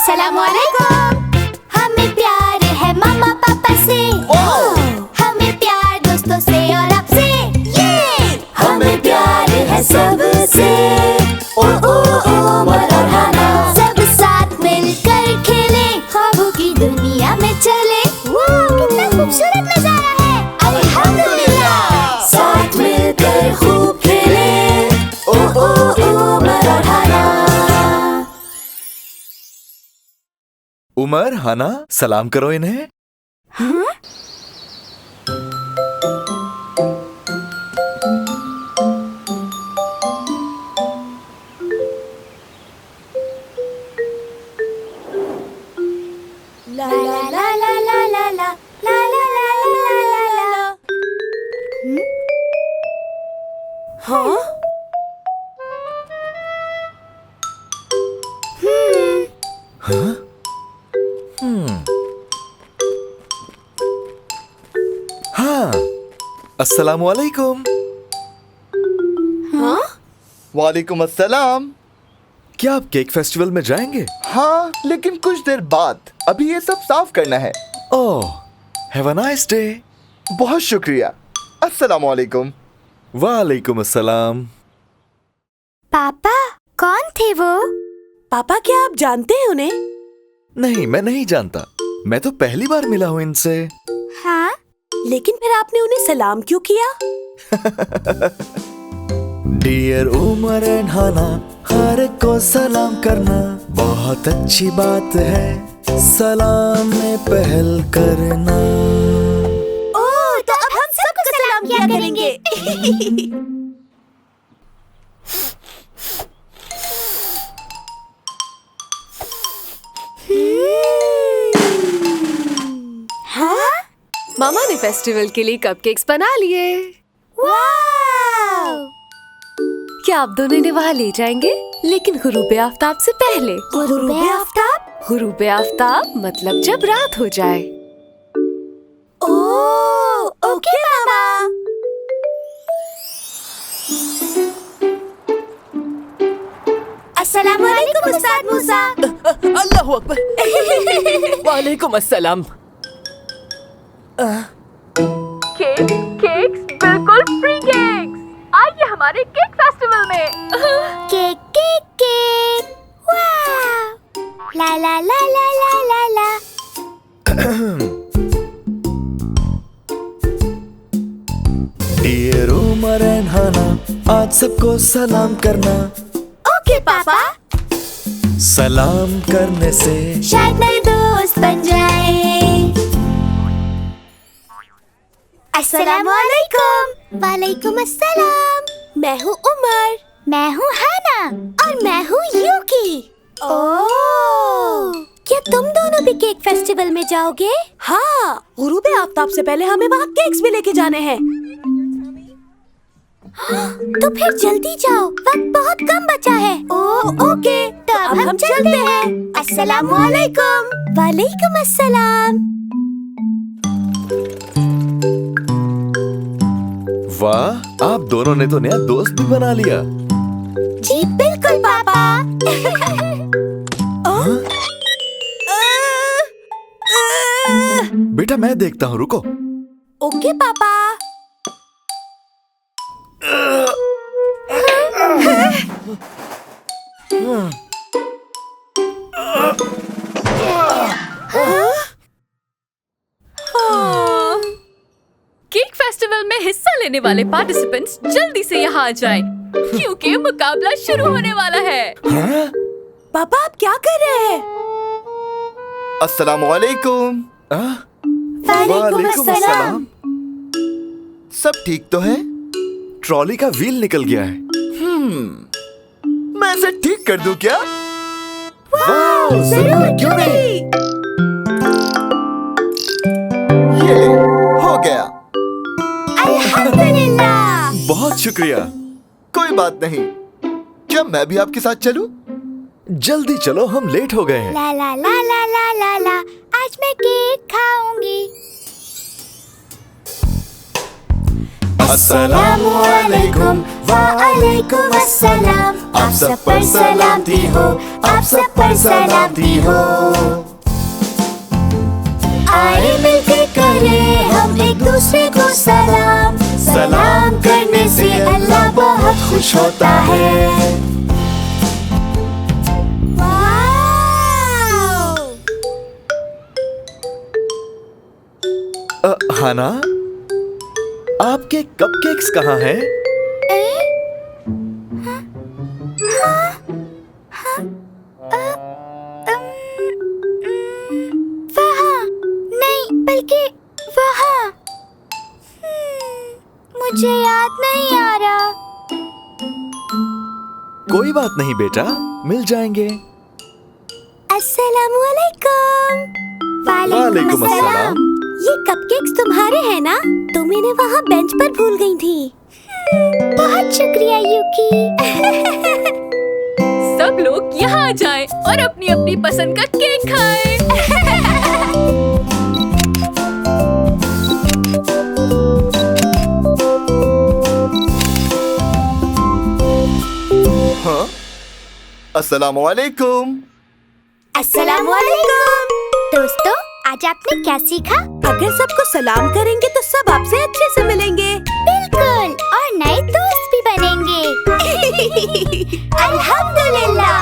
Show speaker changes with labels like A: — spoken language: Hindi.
A: अस्सलामुअलैकुम। हमें प्यार है मामा पापा से, हमें प्यार दोस्तों से और आपसे, ये हमें प्यार है सबसे। ओ ओ उमर और हाना, सब साथ मिलकर खेले, ख्वाबों की दुनिया में चले। कितना खूबसूरत नजारा है, अल्हम्दुलिल्लाह। साथ मिलकर खूब खेले, ओ उमर और हाना।
B: उमर, हाना, सलाम करो इन्हें।
A: हाँ? ला ला ला ला ला ला ला ला ला ला ला ला ला। हाँ?
B: हाँ? हाँ, अस्सलामुअलैकुम।
A: हाँ?
C: वालेकुम अस्सलाम।
B: क्या आप केक फेस्टिवल में जाएंगे?
C: हाँ, लेकिन कुछ देर बाद। अभी ये सब साफ करना है।
B: ओह, हैव अ नाइस डे।
C: बहुत शुक्रिया। अस्सलामुअलैकुम।
B: वालेकुम अस्सलाम।
A: पापा कौन थे वो?
D: पापा, क्या आप जानते हैं उन्हें?
B: नहीं, मैं नहीं जानता। मैं तो पहली बार मिला हूँ इनसे।
A: हाँ?
D: लेकिन फिर आपने उन्हें सलाम क्यों किया?
B: डियर उमर एंड हाना, हर एक को सलाम करना बहुत अच्छी बात है। सलाम में पहल करना।
A: ओह, तो अब हम सबको सलाम किया करेंगे।
D: हाँ? मामा ने फेस्टिवल के लिए कपकेक्स बना लिए।
A: वाव!
D: क्या आप दोनों इन्हें वहाँ ले जाएंगे? लेकिन गुरूबे आफ्ताब से पहले।
A: गुरूबे आफ्ताब?
D: गुरूबे आफ्ताब मतलब जब रात हो जाए।
A: ओह, ओके मामा। अस्सलामुअलैकुम उस्ताद मूसा।
E: अल्लाहु अकबर। वालेकुम अस्सलाम।
F: केक्स बिल्कुल फ्री केक्स। आइए हमारे केक फेस्टिवल में।
A: Cake cake cake. वाव! ला ला ला ला ला ला ला।
B: डियर उमर एंड हाना, आज सबको सलाम करना।
A: ओके पापा।
B: सलाम करने से
A: शायद नए दोस्त बन जाए। अस्सलामुअलैकुम। वालेकुम अस्सलाम। मैं हूँ उमर। मैं हूँ हाना। और मैं हूँ यूकी। ओह, क्या तुम दोनों भी केक फेस्टिवल में जाओगे?
D: हाँ, गुरूबे आफ्ताब से पहले हमें वहाँ केक्स भी लेके जाने हैं।
A: तो फिर जल्दी जाओ, वक्त बहुत कम बचा है। ओह ओके, तो अब हम चलते हैं। अस्सलामुअलैकुम। वालेकुम अस्सलाम।
B: वाह, आप दोनों ने तो नया दोस्त भी बना लिया।
A: जी बिल्कुल पापा।
B: बेटा, मैं देखता हूँ, रुको।
D: ओके पापा।
F: केक फेस्टिवल में हिस्सा लेने वाले पार्टिसिपेंट्स जल्दी से यहाँ आ जाएं, क्योंकि मुकाबला शुरू होने वाला है।
B: हाँ?
D: पापा, आप क्या कर रहे हैं?
C: अस्सलामुअलैकुम।
A: वालेकुम अस्सलाम।
C: सब ठीक तो है?
B: ट्रॉली का व्हील निकल गया है।
C: मैं इसे ठीक कर दूं क्या?
B: वाह,
A: जरूर, क्यों नहीं?
C: ये ले, हो गया।
A: अल्हम्दुलिल्लाह।
B: बहुत शुक्रिया।
C: कोई बात नहीं। क्या मैं भी आपके साथ चलूं?
B: जल्दी चलो, हम लेट हो गए हैं।
A: ला ला ला ला ला ला ला। आज मैं केक खाऊंगी।
B: अस्सलामु अलैकुम वालेकुम अस्सलाम। आप सब पर सलामती हो, आप सब पर सलामती हो।
A: आए मिलके करें हम एक दूसरे को सलाम।
B: सलाम करने से अल्लाह बहुत खुश होता है।
C: हाना, आपके कपकेक्स कहाँ हैं?
A: वहाँ नहीं, बल्कि वहाँ। मुझे याद नहीं आ रहा।
C: कोई बात नहीं बेटा, मिल जाएंगे।
A: अस्सलामु अलैकुम।
C: वालेकुम अस्सलाम।
A: ये कपकेक्स तुम्हारे हैं ना? तुम इन्हें वहाँ बेंच पर भूल गई थी। बहुत शुक्रिया यूकी।
F: सब लोग यहाँ आ जाएं और अपनी अपनी पसंद का केक खाएं।
C: हाँ, अस्सलामु अलैकुम।
A: अस्सलामु अलैकुम। दोस्तों, आज आपने क्या सीखा?
G: अगर सबको सलाम करेंगे तो सब आपसे अच्छे से मिलेंगे।
A: बिल्कुल, और नए दोस्त भी बनेंगे। अल्हम्दुलिल्लाह।